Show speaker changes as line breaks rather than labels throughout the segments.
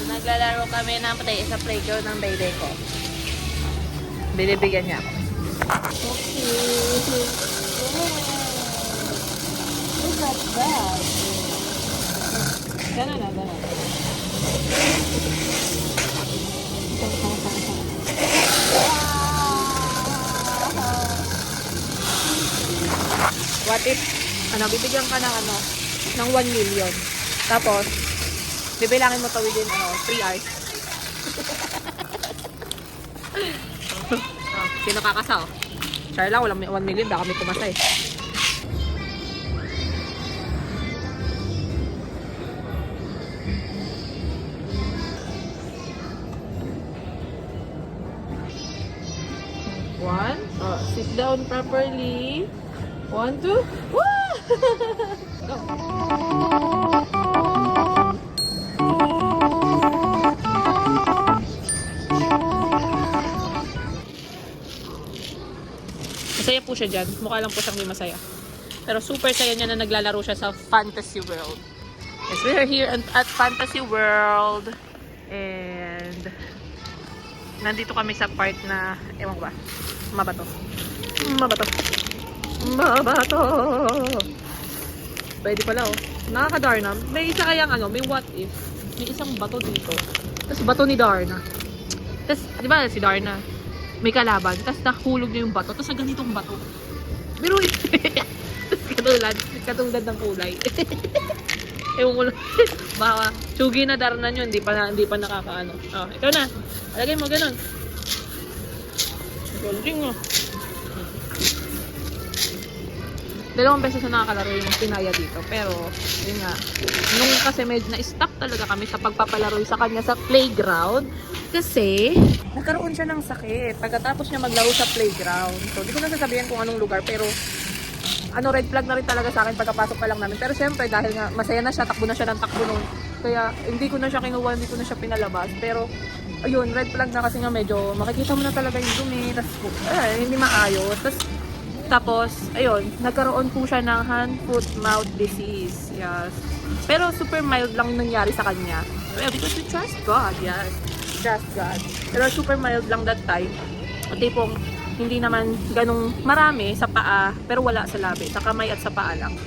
naglalaro kami ng sa playground ng baby ko. Binibigyan niya ako. Okay. Look at that. Gano'n na, gano'n. What if, bibigyan ka ng 1 million. Tapos, bibilangin mo to within, 3 hours. Sino kakasa, oh? Char lang, walang 1 million, baka may pumasa, eh. One, sit down properly. 1, 2, woo! Go. Masaya po siya dyan. Mukha lang po siyang di masaya. Pero super saya niya na naglalaro siya sa Fantasy World. Yes, we are here at Fantasy World. And nandito kami sa part na, ewan ko ba, mabato. Mabato. Mabato. Pwede pala, oh. Nakaka-Darna. May isa kayang may what if. May isang bato dito. Tapos bato ni Darna. Tapos, di ba si Darna? May kalaban. Tapos nahulog niya yung bato. Tapos sa ganitong bato. Pero tapos katulad ng kulay. Ewan ko lang. Baka, sugi na Darna nyo. Hindi pa nakakaano. Oh, ikaw na. Alagay mo, ganun. Galing, oh. Dalawang beses na nakakalaro yung pinaya dito. Pero, yun nga. Nung kasi medyo na-stuck talaga kami sa pagpapalaro sa kanya sa playground. Kasi, nagkaroon siya ng sakit. Pagkatapos niya maglaro sa playground. So, di ko na sasabihin kung anong lugar. Pero, red flag na rin talaga sa akin pagkapasok pa lang namin. Pero syempre, dahil nga masaya na siya, takbo na siya ng takbo nun. Kaya, hindi ko na siya kinuha, hindi ko na siya pinalabas. Pero, ayun, red flag na kasi nga medyo makikita mo na talaga yung dumi. Tapos, hindi maayos. Tapos, ayun, nagkaroon po siya ng hand, foot, mouth disease. Yes. Pero super mild lang nangyari sa kanya. Well, because we trust God. Yes. Trust God. Pero super mild lang that time. At tipong, hindi naman ganong marami sa paa, pero wala sa labi. Sa kamay at sa paa lang.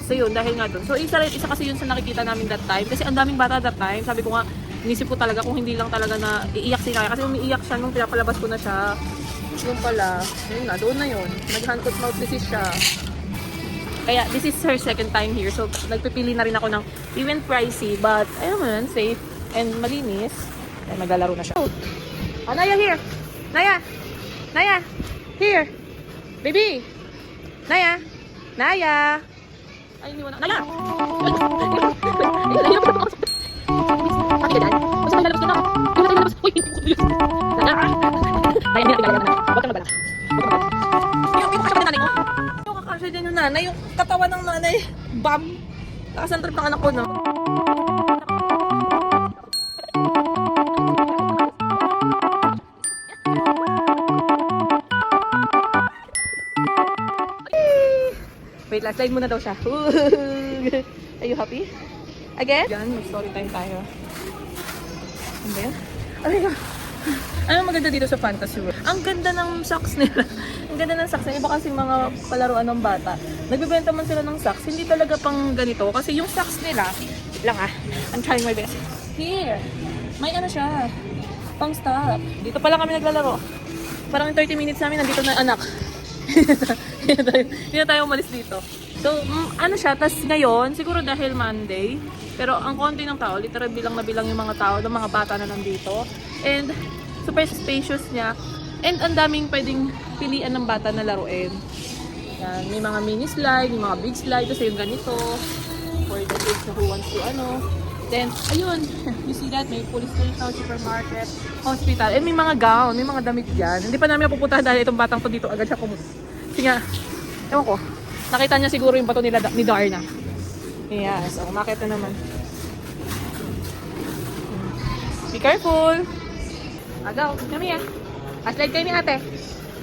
So yun, dahil nga dun. So isa kasi yun sa nakikita namin that time. Kasi ang daming bata that time. Sabi ko nga, inisip ko talaga kung hindi lang talaga na iiyak si Kaya. Kasi umiiyak siya nung pinapalabas ko na siya. Yung pala, yun na, doon na yun. Nag-hand foot mouth disease siya. Kaya, this is her second time here. So, nagpipili na rin ako ng even pricey, but, ayun man, safe and malinis. Ay, maglalaro na siya. Oh, Naya, here! Naya! Naya! Here! Baby! Naya! Naya! Ay, hindi mo na. Naya! Naya! Pati ka dyan? Basta may lalabas ka na. Uy, lalabas! Uy! Naya! Naya, Huwag kang magbalak. Yung kakasya nanay mo? Yung kakasya dyan yung nanay, yung katawan ng nanay. Bam! Nakasan trip ng anak ko, no? Wait, last slide muna daw siya. Are you happy? Again? Yan, mag-story time tayo. Ano ba yan? Ano ba? Ano maganda dito sa Fantasy World? Ang ganda ng socks nila. Ang ganda ng socks nila. Iba kasi mga palaruan ng bata. Nagbibenta man sila ng socks. Hindi talaga pang ganito. Kasi yung socks nila, lang I'm trying my best. Here. May siya. Pang stop. Dito pa lang kami naglalaro. Parang 30 minutes namin nandito na anak. Hindi na tayo umalis dito. So, siya. Tapos ngayon, siguro dahil Monday, pero ang konti ng tao, literal bilang na bilang yung mga tao, ng mga bata na nandito. And, super spacious niya. And ang daming pwedeng pilian ng bata na laruin. Yan, may mga mini slide, may mga big slide. Tapos yung ganito. For the kids who wants to Then, ayun. You see that? May police station, supermarket, hospital. And may mga gown, may mga damit dyan. Hindi pa namin napupuntahan dahil itong batang to dito agad siya pumunta. Kasi nga, ewan ko. Nakita niya siguro yung bato ni Darna. Yeah, so umakit na naman. Be careful! Agaw, kami ah. Slide kayo ni ate.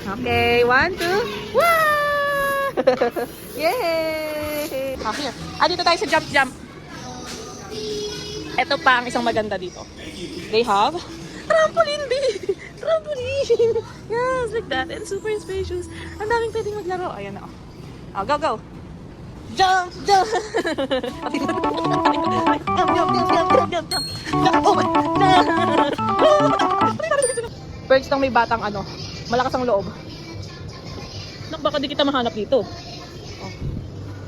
Okay, 1, 2, wow! Yay! Oh, here. Dito tayo sa jump. Ito pa ang isang maganda dito. They have trampoline, babe! Trampoline! Yes, like that. And super spacious. Ang daming pwedeng maglaro. Ayan na. Oh, go, go! Jump! Jump! Jump! Jump! Jump! Jump! Jump! Jump! Oh my! Perks ng may batang malakas ang loob. Nak, baka di kita mahanap dito.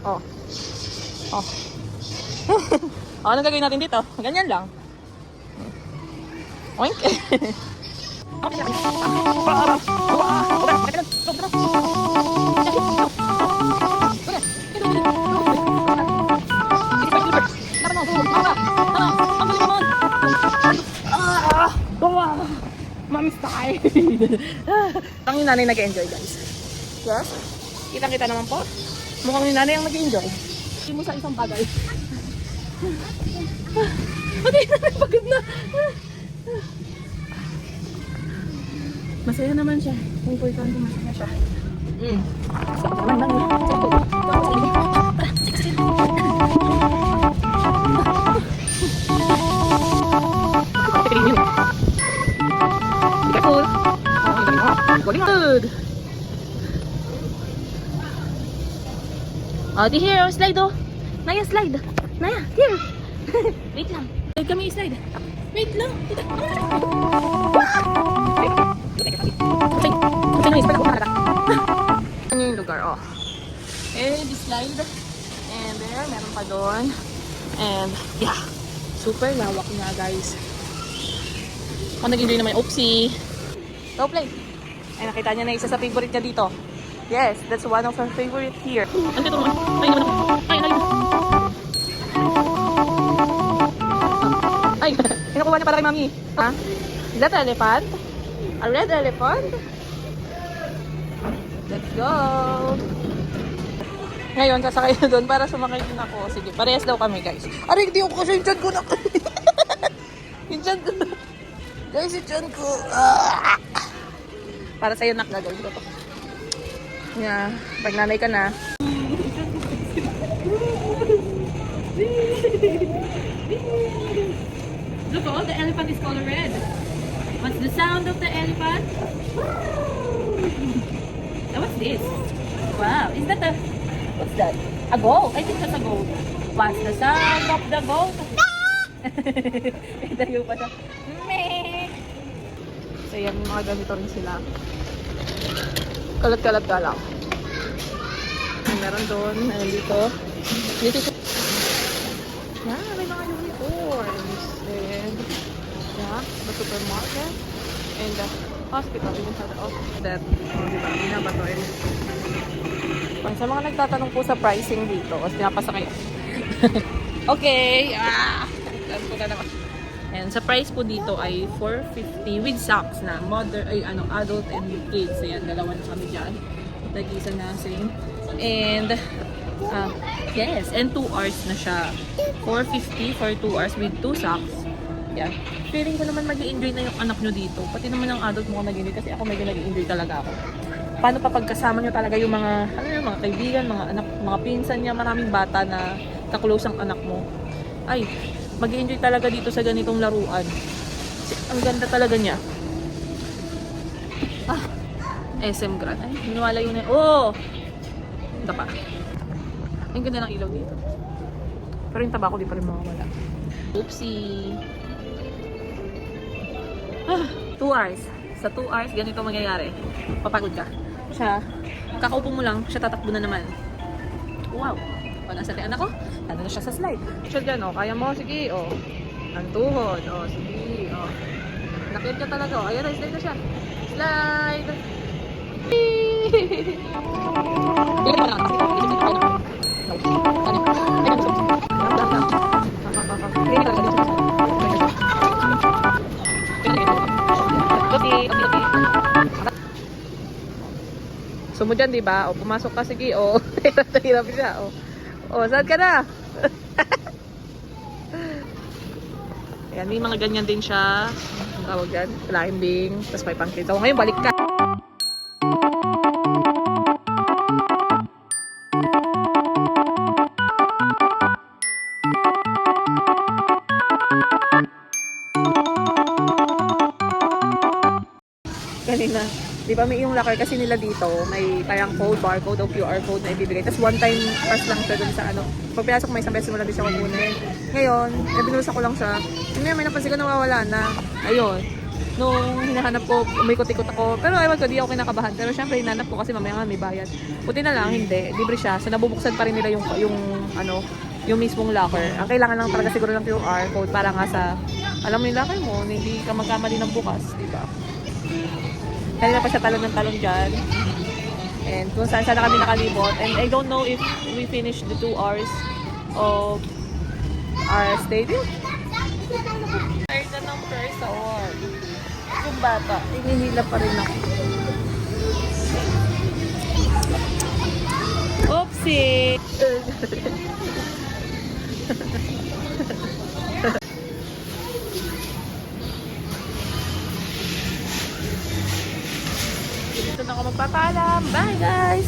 Oh. Oh. Oh, anong gagawin natin dito? Ganyan lang. Oink. Mom's tired. Ang yung nanay nag-enjoy, guys. Yes? Kitang-kita naman po. Mukhang yung nanay ang nag-enjoy. Hindi mo sa isang bagay. Pati nanay pagod na. Masaya naman siya. Importante masaya siya. Sa naman lang. Good. Oh, di here, slide oh. Naya, slide. Naya, here. Wait lang. Slide kami, slide. Wait lang. Ano yung lugar, oh. Eh, di slide. And there, meron pa doon. And, yeah. Super lawak nga, guys. Kung nag-enjoy naman yung oopsie. Go play. Ay, nakita niya na isa sa favorite niya dito. Yes, that's one of her favorite here. Andito naman. Ay, naman ako. Ay, ay. Ay, kinukuha niya para kay mami. Ha? Is that elephant? A red elephant? Let's go. Ngayon, sasakay na doon para sumakay din ako. Sige, parehas daw kami, guys. Aray, hindi ako kasi yung tiyan ko na. Yung tiyan ko. Guys, yung tiyan ko. Para sa'yo, nak, gagawin ko to. Yeah, pag nanay ka na. Look, oh, the elephant is color red. What's the sound of the elephant? Oh, what's this? Wow, is that what's that? A goat? I think that's a goat. What's the sound of the goat? Tayo pa siya. Meh! So yan, mga ganito rin sila. Kalat-kalat ka lang. Meron doon, meron dito. Dito siya. Yeah, may mga unicorns. And, yeah, the supermarket. And the hospital. Even sa the that, diba, binabatoin. Sa mga nagtatanong po sa pricing dito, o pinapasa kayo. Okay, alam ko na naman. And sa price po dito ay $4.50 with socks na mother ay adult and with kids. Ayan, dalawa na kami diyan. Tag-isa na same. And yes, and 2 hours na siya. $4.50 for 2 hours with 2 socks. Yeah. Feeling ko naman mag-i-enjoy na yung anak nyo dito. Pati naman ang adult mo mag-i-enjoy kasi ako medyo nag-i-enjoy talaga ako. Paano pa pagkasama nyo talaga yung mga mga kaibigan, mga anak, mga pinsan niya, maraming bata na ka-close ang anak mo. Ay, mag-i-enjoy talaga dito sa ganitong laruan. Ang ganda talaga niya. SM Grand. Ay, minuwala yun na. Oh! Ito pa. Ang ganda ng ilaw dito. Pero yung tabako di pa rin mawawala. Oopsie! 2 hours. Sa 2 hours, ganito mangyayari. Papagod ka. Siya, kakaupo mo lang, siya tatakbo na naman. Wow! O, nasa anak ko, ano na siya sa slide. Siya dyan, kaya mo, sige, ang tuhod, sige, nakit ka talaga, ayan na, slide na siya. Slide! So mo dyan, diba? Pumasok ka, sige, hirap siya, saan ka na? Ayan, may mga ganyan din siya. Ang tawag dyan, climbing, tapos may pangkita. Ngayon, balik ka. kanina. Di ba may yung locker kasi nila dito, may parang code, barcode o QR code na ibibigay. Tapos one time pass lang siya dun sa ano. Pag pinasok may isang beses mo lang din siya kukunin. Ngayon, binusa ko lang siya. Ngayon may napansin ko nawawala na. Ayun. Nung hinahanap ko, umikot-ikot ako. Pero ewan ko, di ako kinakabahan. Pero syempre, hinanap ko kasi mamaya nga may bayad. Buti na lang, hindi. Libre siya. So, nabubuksan pa rin nila yung mismong locker. Ang kailangan lang talaga siguro ng QR code para nga sa, alam mo yung locker mo, hindi ka magkamali ng bukas. Diba? Kanina pa siya talon ng talon dyan. And kung saan sana kami nakalibot. And I don't know if we finished the 2 hours of our stay there. Tired na ng first hour. Yung bata, hinihila pa rin ako. Oopsie! Dito na ako magpapaalam. Bye guys!